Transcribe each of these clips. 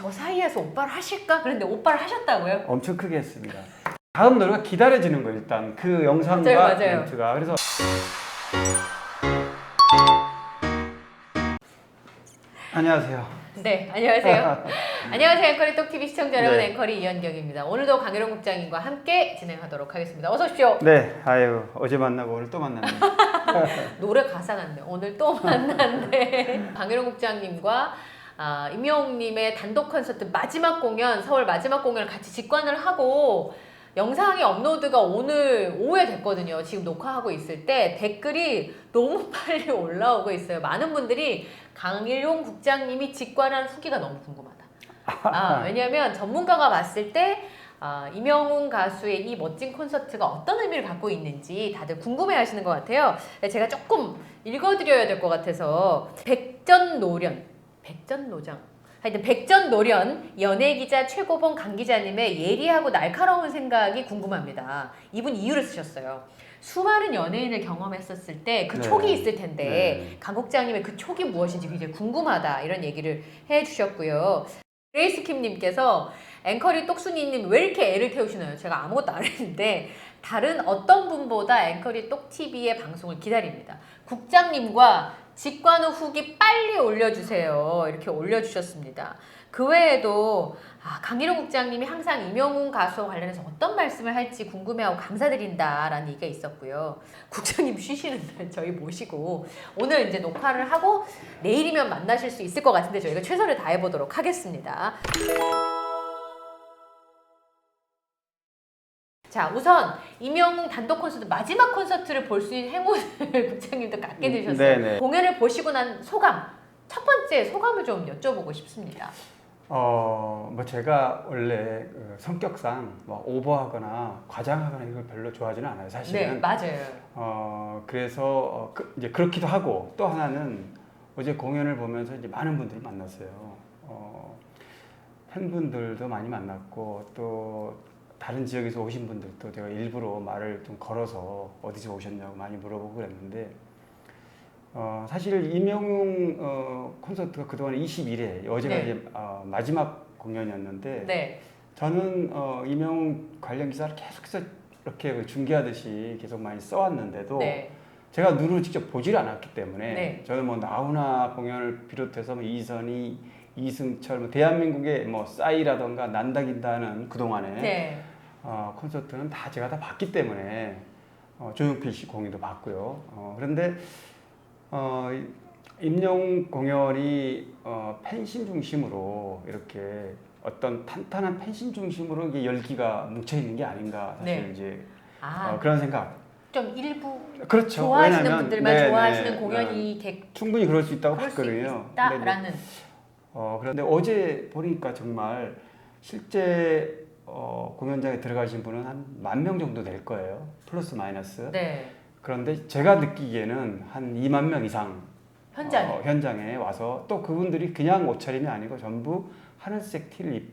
저 사이에서 오빠를 하실까? 그런데 오빠를 하셨다고요? 엄청 크게 했습니다. 다음 노래가 기다려지는 거예요. 일단 그 영상과 맞아요. 멘트가. 그래서 안녕하세요. 네, 안녕하세요. 안녕하세요. 앵커리 똑TV 시청자 여러분, 네. 앵커리 이현경입니다. 오늘도 강일홍 국장님과 함께 진행하도록 하겠습니다. 어서 오십시오. 네, 아유 어제 만나고 오늘 또 만났네. 노래 가사 같네. 오늘 또 만났네. 강일홍 국장님과 임영웅님의 단독 콘서트 마지막 공연, 서울 마지막 공연을 같이 직관을 하고 영상의 업로드가 오늘 오후에 됐거든요. 지금 녹화하고 있을 때 댓글이 너무 빨리 올라오고 있어요. 많은 분들이 강일홍 국장님이 직관한 후기가 너무 궁금하다. 왜냐하면 전문가가 봤을 때 임영웅 가수의 이 멋진 콘서트가 어떤 의미를 갖고 있는지 다들 궁금해하시는 것 같아요. 제가 조금 읽어드려야 될 것 같아서 백전노장 하여튼 백전노련 연예기자 최고봉 강 기자님의 예리하고 날카로운 생각이 궁금합니다. 이분 이유를 쓰셨어요. 수많은 연예인을 경험했었을 때 그 네. 촉이 있을 텐데 네. 강 국장님의 그 촉이 무엇인지 굉장히 궁금하다 이런 얘기를 해주셨고요. 그레이스킴님께서 앵커리 똑순이님 왜 이렇게 애를 태우시나요? 제가 아무것도 안 했는데 다른 어떤 분보다 앵커리 똑TV의 방송을 기다립니다. 국장님과 직관 후 후기 빨리 올려주세요. 이렇게 올려주셨습니다. 그 외에도 강일홍 국장님이 항상 임영웅 가수와 관련해서 어떤 말씀을 할지 궁금해하고 감사드린다라는 얘기가 있었고요. 국장님 쉬시는 날 저희 모시고 오늘 이제 녹화를 하고 내일이면 만나실 수 있을 것 같은데 저희가 최선을 다해보도록 하겠습니다. 자, 우선 임영웅 단독 콘서트 마지막 콘서트를 볼 수 있는 행운을 국장님도 갖게 되셨어요. 네네. 공연을 보시고 난 소감, 첫 번째 소감을 좀 여쭤보고 싶습니다. 뭐 제가 원래 그 성격상 뭐 오버하거나 과장하거나 이걸 별로 좋아하지는 않아요. 사실은. 네, 맞아요. 그래서 이제 그렇기도 하고 또 하나는 어제 공연을 보면서 이제 많은 분들을 만났어요. 팬분들도 많이 만났고 또 다른 지역에서 오신 분들도 제가 일부러 말을 좀 걸어서 어디서 오셨냐고 많이 물어보고 그랬는데 사실 임영웅 콘서트가 그동안 21회 어제가 네. 이제 마지막 공연이었는데 네. 저는 임영웅 관련 기사를 계속해서 이렇게 중계하듯이 계속 많이 써왔는데도 네. 제가 눈으로 직접 보질 않았기 때문에 네. 저는 뭐 나훈아 공연을 비롯해서 뭐 이선희, 이승철, 뭐 대한민국의 뭐 싸이라던가 난다긴다는 그동안에 네. 콘서트는 다 제가 다 봤기 때문에 조용필 씨 공연도 봤고요. 그런데 임영웅 공연이 팬심 중심으로 이렇게 어떤 탄탄한 팬심 중심으로 이게 열기가 뭉쳐 있는 게 아닌가 사실 네. 이제 아, 그런 생각. 좀 일부 그렇죠. 좋아하시는 왜냐면, 분들만 네, 좋아하시는 네, 공연이 충분히 그럴 수 있다고 그럴 수 봤거든요. 있다라는. 그런데 어제 보니까 정말 실제 공연장에 들어가신 분은 한 10,000명 정도 될 거예요. 플러스 마이너스. 네. 그런데 제가 느끼기에는 한 2만 명 이상 현장에 와서 또 그분들이 그냥 옷차림이 아니고 전부 하늘색 티를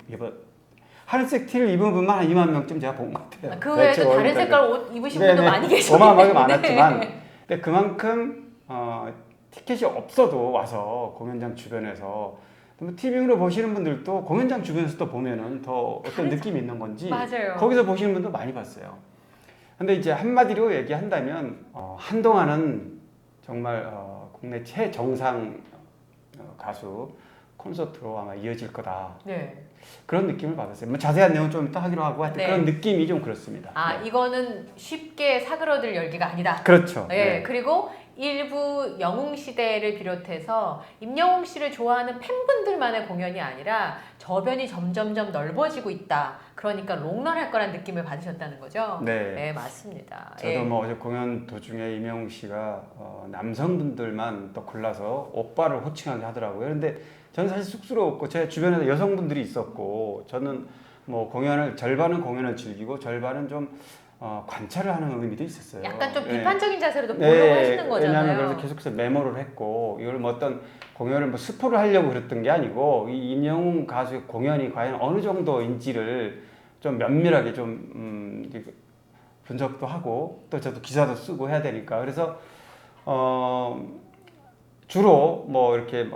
하늘색 티를 입은 분만 한 2만 명쯤 제가 본 것 같아요. 그 외에도 다른 색깔 옷 입으신 분도 많이 계시고 어마어마하게 많았지만 근데 그만큼 티켓이 없어도 와서 공연장 주변에서 TV로 보시는 분들도 공연장 주변에서 또 보면은 더 어떤 느낌이 있는 건지 맞아요. 거기서 보시는 분도 많이 봤어요. 근데 이제 한마디로 얘기한다면 한동안은 정말 국내 최정상 가수 콘서트로 아마 이어질 거다. 네. 그런 느낌을 받았어요. 뭐 자세한 내용은 좀 이따 하기로 하고 하여튼 네. 그런 느낌이 좀 그렇습니다. 네. 이거는 쉽게 사그러들 열기가 아니다. 그렇죠. 네. 네. 그리고 일부 영웅 시대를 비롯해서 임영웅 씨를 좋아하는 팬분들만의 공연이 아니라 저변이 점점점 넓어지고 있다. 그러니까 롱런 할 거란 느낌을 받으셨다는 거죠? 네. 네, 맞습니다. 저도 뭐 어제 공연 도중에 임영웅 씨가 남성분들만 또 골라서 오빠를 호칭하게 하더라고요. 그런데 저는 사실 쑥스러웠고 제 주변에 여성분들이 있었고 저는 뭐 절반은 공연을 즐기고 절반은 좀 관찰을 하는 의미도 있었어요. 약간 좀 네. 비판적인 자세로도 보려고 하시는 거잖아요. 왜냐하면 그래서 계속해서 메모를 했고 이걸 뭐 어떤 공연을 뭐 스포를 하려고 그랬던 게 아니고 이 임영웅 가수의 공연이 과연 어느 정도인지를 좀 면밀하게 좀 분석도 하고 또 저도 기사도 쓰고 해야 되니까 그래서 주로 뭐 이렇게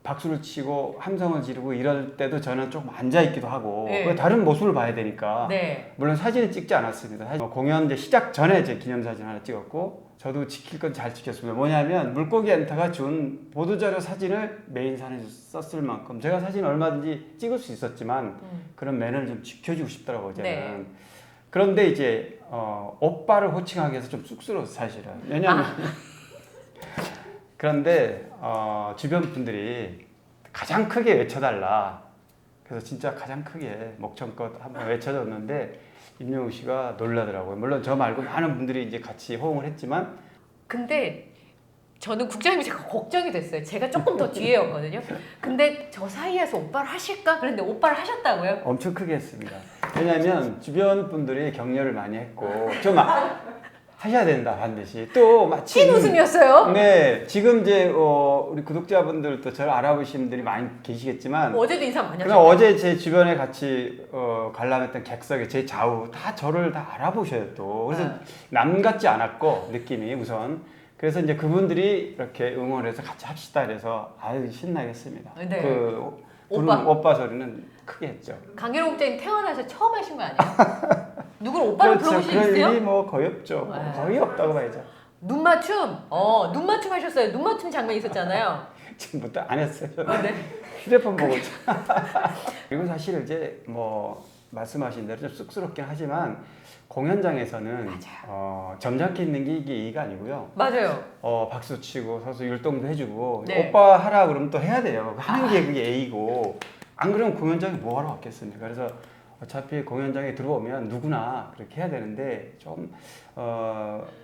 박수를 치고 함성을 지르고 이럴 때도 저는 조금 앉아 있기도 하고 네. 다른 모습을 봐야 되니까 네. 물론 사진을 찍지 않았습니다. 공연 이제 시작 전에 제 기념사진 하나 찍었고 저도 지킬 건 잘 지켰습니다. 뭐냐면 물고기 엔터가 준 보도자료 사진을 메인 사진에 썼을 만큼 제가 사진 얼마든지 찍을 수 있었지만 그런 매너를 좀 지켜주고 싶더라고요. 저는. 네. 그런데 이제 오빠를 호칭하기 위해서 좀 쑥스러워서 사실은. 왜냐하면 그런데 주변 분들이 가장 크게 외쳐달라. 그래서 진짜 가장 크게 목청껏 한번 외쳐줬는데 임영웅 씨가 놀라더라고요. 물론 저 말고 많은 분들이 이제 같이 호응을 했지만 근데 저는 국장님이 제가 걱정이 됐어요. 제가 조금 더 뒤에였거든요. 근데 저 사이에서 오빠를 하실까? 그런데 오빠를 하셨다고요? 엄청 크게 했습니다. 왜냐하면 주변 분들이 격려를 많이 했고 좀 하셔야 된다 반드시. 또 마침 찐 웃음이었어요. 네, 지금 이제 우리 구독자분들도 저를 알아보시는 분들이 많이 계시겠지만 어제도 인사 많이 그러나 하셨어요. 어제 제 주변에 같이 관람했던 객석에 제 좌우 다 저를 다 알아보셔요 또. 그래서 남 같지 않았고 느낌이 우선. 그래서 이제 그분들이 이렇게 응원해서 같이 합시다 그래서 아유 신나겠습니다. 네. 그 오빠. 오빠 소리는 크게 했죠. 강일홍 국장님 태어나서 처음 하신 거 아니에요? 누굴 오빠로 불러보신 적 그럴 있어요? 일이 뭐 거의 없죠. 네. 거의 없다고 봐야죠. 눈 맞춤. 눈 맞춤 하셨어요. 눈 맞춤 장면 있었잖아요. 지금부터 안 했어요. 네. 휴대폰 보고. 그리고 사실 이제 뭐 말씀하신 대로 좀 쑥스럽긴 하지만 공연장에서는 점잖게 있는 게 이게 예의가 아니고요. 맞아요. 박수 치고 서서 율동도 해주고 네. 오빠 하라 그러면 또 해야 돼요. 하는 게 그게 예의고 안 그러면 공연장에 뭐 하러 왔겠습니까? 그래서 어차피 공연장에 들어오면 누구나 그렇게 해야 되는데 좀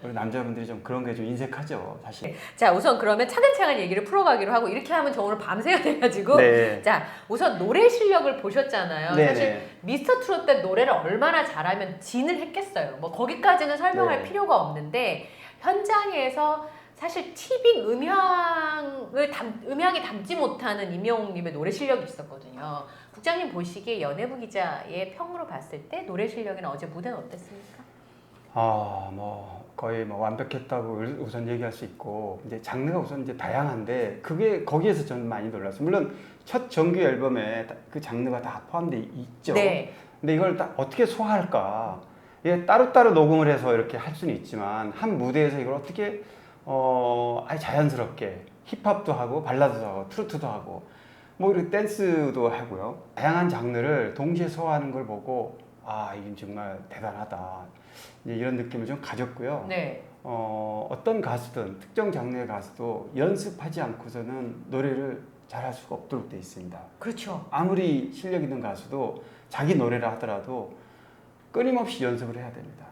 우리 남자분들이 좀 그런 게 좀 인색하죠, 사실. 자, 우선 그러면 차근차근 얘기를 풀어가기로 하고 이렇게 하면 저 오늘 밤새야 돼가지고 네. 자, 우선 노래 실력을 보셨잖아요. 네, 사실 네. 미스터 트롯 때 노래를 얼마나 잘하면 진을 했겠어요. 뭐 거기까지는 설명할 네. 필요가 없는데 현장에서 사실 티빙 음향이 담지 못하는 임영웅님의 노래 실력이 있었거든요. 국장님 보시기에 연예부 기자의 평으로 봤을 때 노래 실력이나 어제 무대는 어땠습니까? 뭐 거의 뭐 완벽했다고 우선 얘기할 수 있고 이제 장르가 우선 이제 다양한데 그게 거기에서 저는 많이 놀랐어요. 물론 첫 정규 앨범에 그 장르가 다 포함되어 있죠. 네. 근데 이걸 다 어떻게 소화할까? 이게 따로따로 녹음을 해서 이렇게 할 수는 있지만 한 무대에서 이걸 어떻게 아주 자연스럽게 힙합도 하고 발라드도 하고 트로트도 하고 뭐 이렇게 댄스도 하고요. 다양한 장르를 동시에 소화하는 걸 보고 이건 정말 대단하다. 이제 이런 느낌을 좀 가졌고요. 네. 어떤 가수든 특정 장르의 가수도 연습하지 않고서는 노래를 잘할 수가 없도록 돼 있습니다. 그렇죠. 아무리 실력 있는 가수도 자기 노래를 하더라도 끊임없이 연습을 해야 됩니다.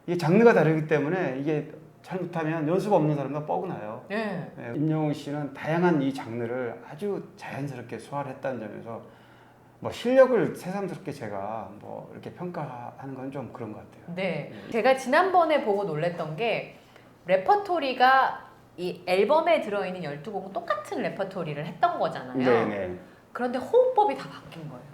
이게 장르가 다르기 때문에 이게 잘못하면 연습 없는 사람도 뻐근해요. 네. 임영웅 씨는 다양한 이 장르를 아주 자연스럽게 소화를 했다는 점에서 뭐 실력을 새삼스럽게 제가 뭐 이렇게 평가하는 건 좀 그런 것 같아요. 네. 제가 지난번에 보고 놀랬던 게 레퍼토리가 이 앨범에 들어있는 12곡은 똑같은 레퍼토리를 했던 거잖아요. 네네. 그런데 호흡법이 다 바뀐 거예요.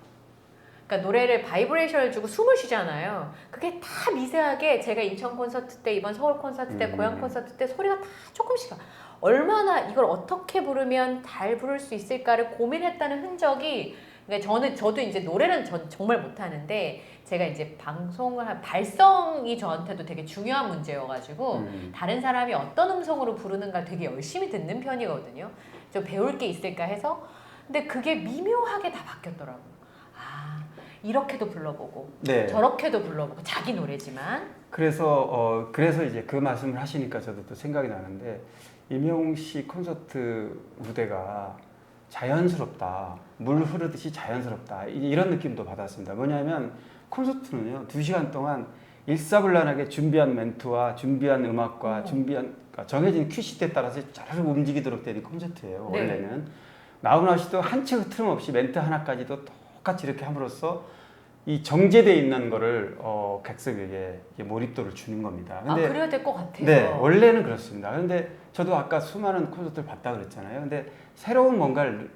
그러니까 노래를 바이브레이션을 주고 숨을 쉬잖아요. 그게 다 미세하게 제가 인천 콘서트 때, 이번 서울 콘서트 때, 고향 콘서트 때 소리가 다 조금씩 얼마나 이걸 어떻게 부르면 잘 부를 수 있을까를 고민했다는 흔적이 그러니까 저도 이제 노래는 정말 못하는데 제가 이제 방송을 한 발성이 저한테도 되게 중요한 문제여가지고 다른 사람이 어떤 음성으로 부르는가 되게 열심히 듣는 편이거든요. 좀 배울 게 있을까 해서 근데 그게 미묘하게 다 바뀌었더라고요. 이렇게도 불러보고 네. 저렇게도 불러보고 자기 노래지만 그래서 이제 그 말씀을 하시니까 저도 또 생각이 나는데 임영웅 씨 콘서트 무대가 자연스럽다. 물 흐르듯이 자연스럽다. 이런 느낌도 받았습니다. 뭐냐면 콘서트는요. 2시간 동안 일사불란하게 준비한 멘트와 준비한 음악과 그러니까 정해진 큐 시트에 따라서 잘 움직이도록 되는 콘서트예요. 네. 원래는. 나훈아 씨도 한 채 틀림없이 멘트 하나까지도 똑같이 이렇게 함으로써 이 정제되어 있는 거를 객석에게 몰입도를 주는 겁니다. 근데 그래야 될 것 같아요. 네, 원래는 그렇습니다. 그런데 저도 아까 수많은 콘서트를 봤다 그랬잖아요. 근데 새로운 뭔가를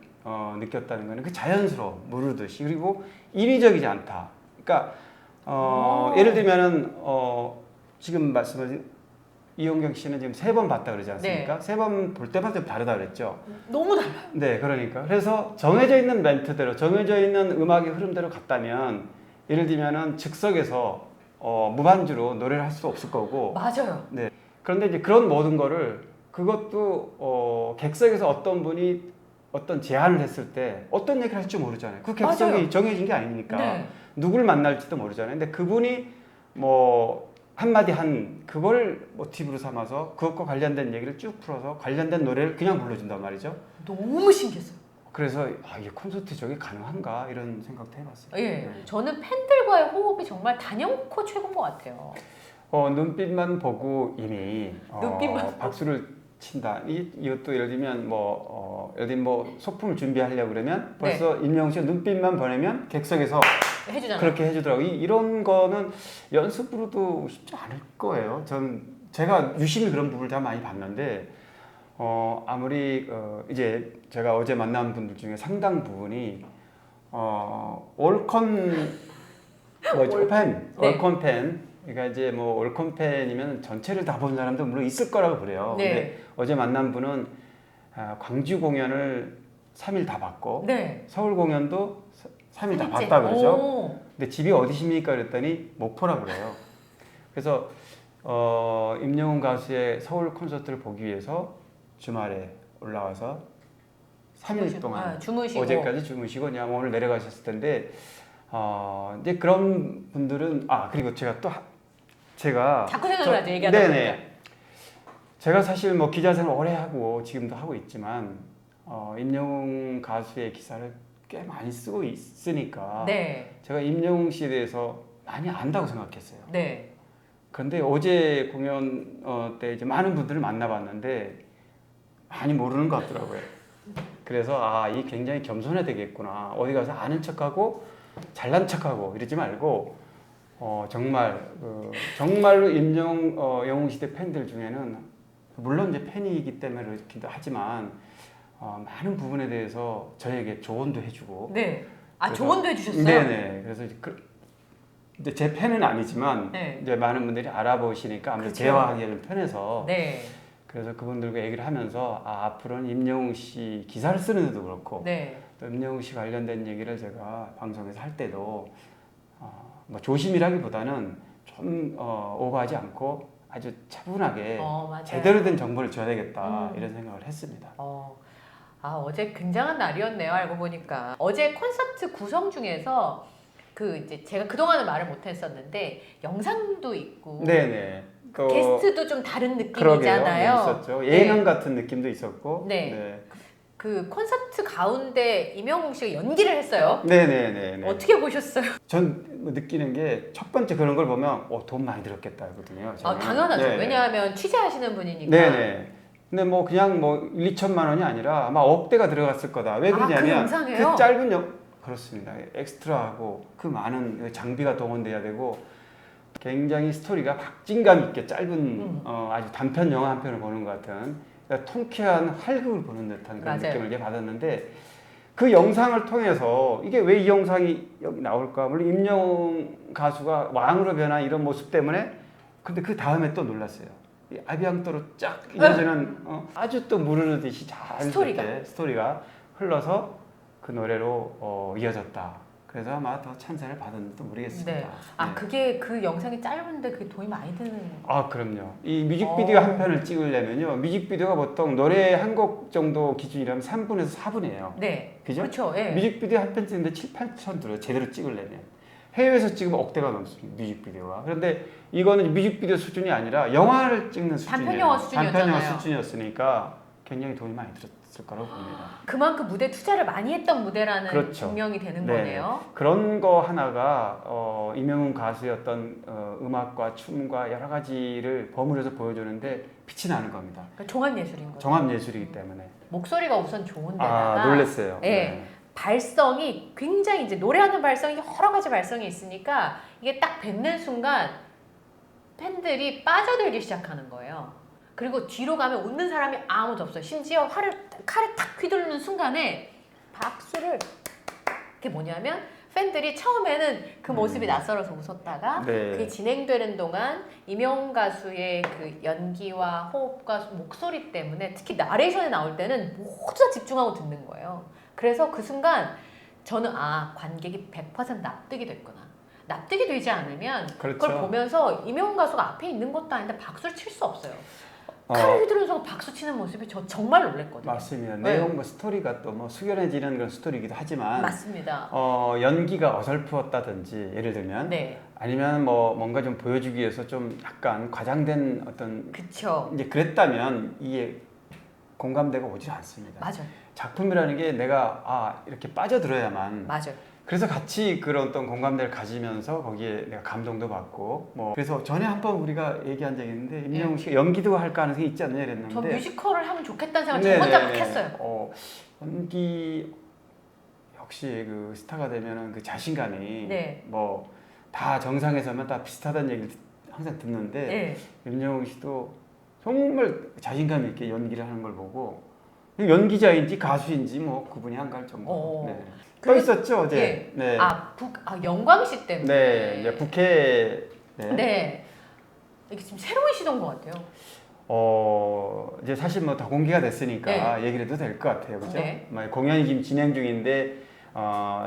느꼈다는 거는 그 자연스러워 무르듯이 그리고 인위적이지 않다. 그러니까 예를 들면은 지금 말씀하신 이용경 씨는 지금 3번 봤다 그러지 않습니까? 3번 볼 때마다 좀 다르다 그랬죠. 너무 달라요. 네, 그러니까. 그래서 정해져 있는 멘트대로, 정해져 있는 음악의 흐름대로 갔다면, 예를 들면은 즉석에서 무반주로 노래를 할 수 없을 거고. 맞아요. 네. 그런데 이제 그런 모든 거를 그것도 객석에서 어떤 분이 어떤 제안을 했을 때 어떤 얘기를 할지 모르잖아요. 그 객석이 맞아요. 정해진 게 아니니까. 네. 누굴 만날지도 모르잖아요. 근데 그분이 뭐 한마디 한 그걸 모티브로 삼아서 그것과 관련된 얘기를 쭉 풀어서 관련된 노래를 그냥 불러준단 말이죠. 너무 신기했어요. 그래서 이게 콘서트 저게 가능한가 이런 생각도 해봤어요. 예. 네. 저는 팬들과의 호흡이 정말 단연코 최고인 것 같아요. 눈빛만 보고 이미 눈빛만 박수를 친다. 이것도 예를 들면 예를 들면 뭐 소품을 준비하려고 그러면 벌써 임영웅 씨가 눈빛만 보내면 객석에서 해주잖아요. 그렇게 해주더라고요. 이런 거는 연습으로도 쉽지 않을 거예요. 제가 유심히 그런 부분을 다 많이 봤는데 아무리 이제 제가 어제 만난 분들 중에 상당 부분이 올컨 팬, 네. 올컨 팬. 그러니까 이제 뭐 올컨 팬이면 전체를 다 본 사람도 물론 있을 거라고 그래요. 네. 근데 어제 만난 분은 광주 공연을 3일 다 봤고 네. 서울 공연도 3일 다 일째. 봤다 그러죠. 오. 근데 집이 어디십니까 그랬더니 목포라 그래요. 그래서 임영웅 가수의 서울 콘서트를 보기 위해서 주말에 올라와서 3일 동안 주무시고 어제까지 주무시고 그냥 오늘 내려가셨을 텐데 이제 그런 분들은 그리고 제가 자꾸 생각나죠 얘기하다 보니까. 네네. 제가 사실 뭐 기자 생활 오래 하고 지금도 하고 있지만 임영웅 가수의 기사를 꽤 많이 쓰고 있으니까 네. 제가 임영웅 씨에 대해서 많이 안다고 생각했어요. 네. 그런데 어제 공연 때 이제 많은 분들을 만나봤는데 많이 모르는 것 같더라고요. 그래서 이 굉장히 겸손해야 되겠구나. 어디 가서 아는 척하고 잘난 척하고 이러지 말고 정말로 임영웅 시대 팬들 중에는 물론 이제 팬이기 때문에 그렇기도 하지만 많은 부분에 대해서 저에게 조언도 해주고. 네. 그래서- 조언도 해주셨어요? 네네. 그래서 이제 제 팬은 아니지만 네. 이제 많은 분들이 알아보시니까 아무래도 그쵸. 대화하기가 좀 편해서. 네. 그래서 그분들과 얘기를 하면서 앞으로는 임영웅 씨 기사를 쓰는 데도 그렇고 네. 또 임영웅 씨 관련된 얘기를 제가 방송에서 할 때도 뭐 조심이라기보다는 좀 오버하지 않고 아주 차분하게 맞아요. 제대로 된 정보를 줘야 되겠다 이런 생각을 했습니다. 어제 굉장한 날이었네요. 알고 보니까 어제 콘서트 구성 중에서 이제 제가 그동안은 말을 못했었는데 영상도 있고 네네. 게스트도 좀 다른 그러게요. 느낌이잖아요. 네, 있었죠. 예능 같은 느낌도 있었고. 네. 그 콘서트 가운데 임영웅 씨가 연기를 했어요. 네네네. 어떻게 보셨어요? 전 느끼는 게 첫 번째 그런 걸 보면 돈 많이 들었겠다 하거든요. 저는. 당연하죠. 네네. 왜냐하면 취재하시는 분이니까. 네네. 근데 뭐 그냥 1, 2천만 원이 아니라 아마 억대가 들어갔을 거다. 왜 그 그러냐면 영상에요? 그 짧은 그렇습니다. 엑스트라하고 그 많은 장비가 동원돼야 되고 굉장히 스토리가 박진감 있게 짧은 아주 단편 영화 한 편을 보는 것 같은 그러니까 통쾌한 활극을 보는 듯한 그런 맞아요. 느낌을 받았는데 그 영상을 통해서 이게 왜 이 영상이 여기 나올까? 물론 임영웅 가수가 왕으로 변한 이런 모습 때문에 근데 그 다음에 또 놀랐어요. 이 아비앙도로 쫙 이어지는 아주 또 무르르듯이 잘 스토리가 흘러서 그 노래로 이어졌다. 그래서 아마 더 찬사를 받았는지도 모르겠습니다. 네. 그게 그 영상이 짧은데 그게 돈이 많이 드는. 그럼요. 이 뮤직비디오 한 편을 찍으려면요. 뮤직비디오가 보통 노래 한 곡 정도 기준이라면 3분에서 4분이에요. 네. 그죠? 그렇죠. 예. 뮤직비디오 한 편 찍는데 7, 8천 들어요. 제대로 찍으려면. 해외에서 찍으면 억대가 넘습니다. 뮤직비디오가. 그런데 이거는 뮤직비디오 수준이 아니라 영화를 찍는 수준이에요. 단편 영화 수준이었잖아요. 단편 영화 수준이었으니까 굉장히 돈이 많이 들었을 거라고 봅니다. 그만큼 무대 투자를 많이 했던 무대라는 그렇죠. 증명이 되는 네. 거네요. 그런 거 하나가 임영웅 가수의 어떤 음악과 춤과 여러 가지를 버무려서 보여주는데 빛이 나는 겁니다. 그러니까 종합예술인 거죠. 종합예술이기 때문에. 목소리가 우선 좋은데다가 놀랐어요. 예. 네. 발성이 굉장히 이제 노래하는 발성이 여러 가지 발성이 있으니까 이게 딱 뱉는 순간 팬들이 빠져들기 시작하는 거예요. 그리고 뒤로 가면 웃는 사람이 아무도 없어요. 심지어 칼을 탁 휘두르는 순간에 박수를 그게 뭐냐면 팬들이 처음에는 그 모습이 낯설어서 웃었다가 네. 그게 진행되는 동안 임영웅 가수의 그 연기와 호흡과 목소리 때문에 특히 나레이션에 나올 때는 모두 다 집중하고 듣는 거예요. 그래서 그 순간 저는 관객이 100% 납득이 됐구나. 납득이 되지 않으면 그렇죠. 그걸 보면서 임영웅 가수가 앞에 있는 것도 아닌데 박수를 칠 수 없어요. 어, 칼을 휘두르면서 박수 치는 모습이 저 정말 놀랬거든요. 맞습니다. 네. 내용 스토리가 또 뭐 숙연해지는 그런 스토리이기도 하지만 맞습니다. 연기가 어설프었다든지 예를 들면 네, 아니면 뭐 뭔가 좀 보여주기 위해서 좀 약간 과장된 어떤 그쵸. 이제 그랬다면 이게 공감대가 오지 않습니다. 맞아요, 작품이라는 게 내가 이렇게 빠져들어야만 맞아요. 그래서 같이 그런 어떤 공감대를 가지면서 거기에 내가 감동도 받고 뭐 그래서 전에 한번 우리가 얘기한 적이 있는데 임영웅 씨가 연기도 할 가능성이 있지 않느냐 이랬는데 전 뮤지컬을 하면 좋겠다는 생각 첫 번째 막 했어요. 연기 역시 그 스타가 되면은 그 자신감이 네. 뭐 다 정상에서만 다 비슷하다는 얘기를 항상 듣는데 네. 임영웅 씨도 정말 자신감 있게 연기를 하는 걸 보고 연기자인지 가수인지 뭐 구분이 안 갈 정도. 네. 또 그리고- 있었죠 어제. 예. 네. 영광 씨 때문에. 네, 이제 북해. 네. 네. 이게 지금 새로운 시도인 것 같아요. 이제 사실 뭐 다 공개가 됐으니까 얘기를 해도 될 것 같아요, 그죠? 네. 뭐 공연이 지금 진행 중인데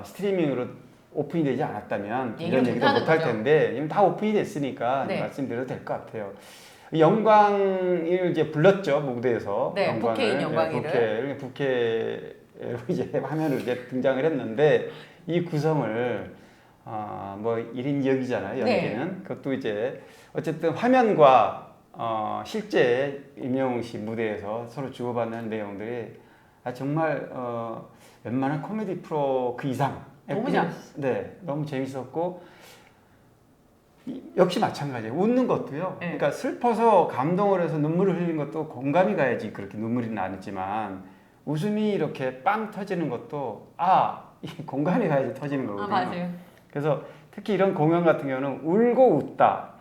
스트리밍으로 오픈이 되지 않았다면 얘기를 이런 얘기도 못하는 못할 거죠. 텐데 지금 다 오픈이 됐으니까 네. 말씀드려도 될 것 같아요. 영광을 이제 불렀죠 무대에서. 네, 영광을. 북해인 영광이를. 북해로 이제 화면으로 이제 등장을 했는데 이 구성을 뭐 1인 2역이잖아요 연기는. 그것도 이제 어쨌든 화면과 실제 임영웅 씨 무대에서 서로 주고받는 내용들이 정말 웬만한 코미디 프로 그 이상. 너무 그냥, 재밌었어요. 네, 너무 재밌었고 역시 마찬가지예요. 웃는 것도요. 네. 그러니까 슬퍼서 감동을 해서 눈물을 흘리는 것도 공감이 가야지 그렇게 눈물이 나지만 웃음이 이렇게 빵 터지는 것도 이 공감이 가야지 터지는 거거든요. 맞아요. 그래서 특히 이런 공연 같은 경우는 울고 웃다.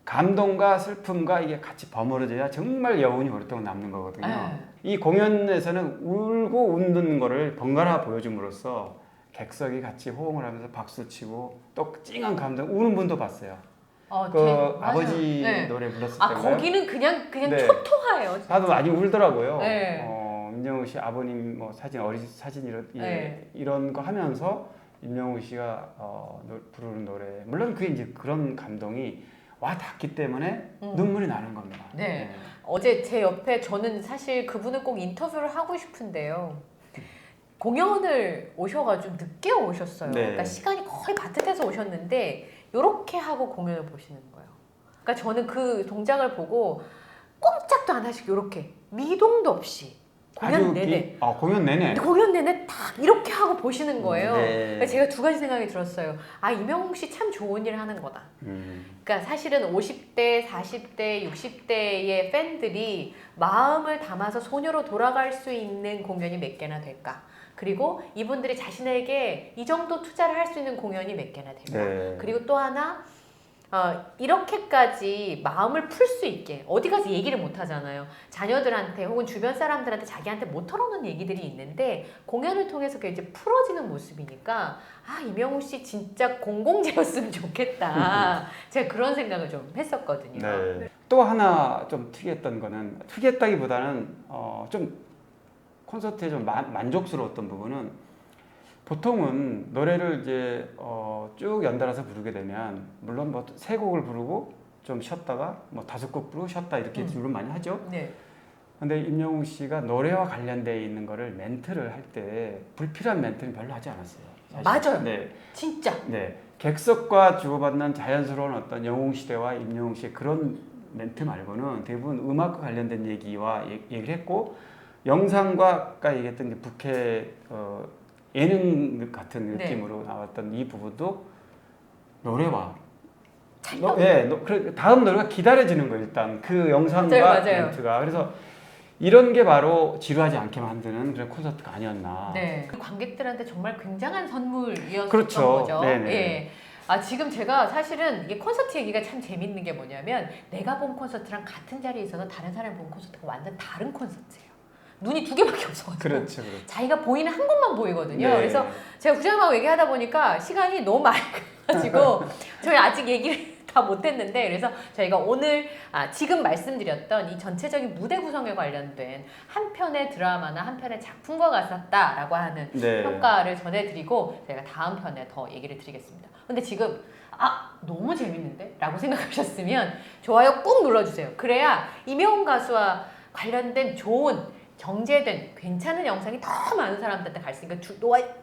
감동과 슬픔과 이게 같이 버무려져야 정말 여운이 오랫동안 남는 거거든요. 네. 이 공연에서는 울고 웃는 거를 번갈아 보여줌으로써 객석이 같이 호응을 하면서 박수 치고 또 찡한 감동 우는 분도 봤어요. 맞아요. 아버지 네. 노래 불렀을 때인가요? 거기는 그냥 네. 초토화예요. 다들 많이 울더라고요. 네. 임영웅 씨 아버님 뭐 사진 어린 사진 네. 이런 거 하면서 임영웅 씨가 부르는 노래 물론 그게 이제 그런 감동이 와 닿기 때문에 눈물이 나는 겁니다. 네. 어제 제 옆에 저는 사실 그분을 꼭 인터뷰를 하고 싶은데요. 공연을 오셔가지고 늦게 오셨어요. 네. 그러니까 시간이 거의 바깥에서 오셨는데 이렇게 하고 공연을 보시는 거예요. 그러니까 저는 그 동작을 보고 꼼짝도 안 하시고 이렇게 미동도 없이 공연 내내 공연 내내. 공연 내내 딱 이렇게 하고 보시는 거예요. 네. 그러니까 제가 두 가지 생각이 들었어요. 임영웅 씨 참 좋은 일 하는 거다. 그러니까 사실은 50대, 40대, 60대의 팬들이 마음을 담아서 소녀로 돌아갈 수 있는 공연이 몇 개나 될까? 그리고 이분들이 자신에게 이 정도 투자를 할 수 있는 공연이 몇 개나 될까? 네. 그리고 또 하나 이렇게까지 마음을 풀 수 있게 어디 가서 얘기를 못 하잖아요. 자녀들한테 혹은 주변 사람들한테 자기한테 못 털어놓는 얘기들이 있는데 공연을 통해서 그게 이제 풀어지는 모습이니까 임영웅 씨 진짜 공공재였으면 좋겠다. 제가 그런 생각을 좀 했었거든요. 네. 또 하나 좀 특이했던 거는 특이했다기보다는 좀 콘서트에 좀 만족스러웠던 부분은 보통은 노래를 이제 쭉 연달아서 부르게 되면 물론 뭐 세 곡을 부르고 좀 쉬었다가 뭐 5곡 부르고 쉬었다 이렇게 주로 많이 하죠. 네. 근데 임영웅 씨가 노래와 관련되어 있는 거를 멘트를 할 때 불필요한 멘트는 별로 하지 않았어요. 사실. 맞아요. 네. 진짜. 네. 객석과 주고받는 자연스러운 어떤 영웅 시대와 임영웅 씨의 그런 멘트 말고는 대부분 음악과 관련된 얘기와 얘기를 했고 영상과 아까 얘기했던 게 북해 예능 같은 느낌으로 나왔던 이 부분도 노래와 다음 노래가 기다려지는 거예요. 일단 그 영상과 맞아요. 멘트가 그래서 이런 게 바로 지루하지 않게 만드는 그런 콘서트가 아니었나. 네. 관객들한테 정말 굉장한 선물이었던 그렇죠. 거죠. 네네. 예. 지금 제가 사실은 이게 콘서트 얘기가 참 재밌는 게 뭐냐면 내가 본 콘서트랑 같은 자리에 있어서 다른 사람이 본 콘서트가 완전 다른 콘서트예요. 눈이 두 개밖에 없어가지고 그렇죠. 자기가 보이는 한 곳만 보이거든요. 네. 그래서 제가 부장님하고 얘기하다 보니까 시간이 너무 많이 가가지고 저희 아직 얘기를 다 못했는데 그래서 저희가 오늘 지금 말씀드렸던 이 전체적인 무대 구성에 관련된 한 편의 드라마나 한 편의 작품과 같았다라고 하는 네. 평가를 전해드리고 저희가 다음 편에 더 얘기를 드리겠습니다. 근데 지금 너무 재밌는데? 라고 생각하셨으면 좋아요 꾹 눌러주세요. 그래야 이명웅 가수와 관련된 좋은 정제된 괜찮은 영상이 더 많은 사람들한테 갈 수 있으니까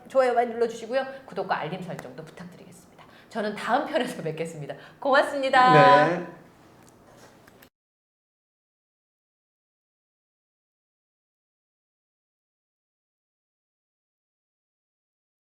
좋아요 많이 눌러주시고요. 구독과 알림 설정도 부탁드리겠습니다. 저는 다음 편에서 뵙겠습니다. 고맙습니다. 네.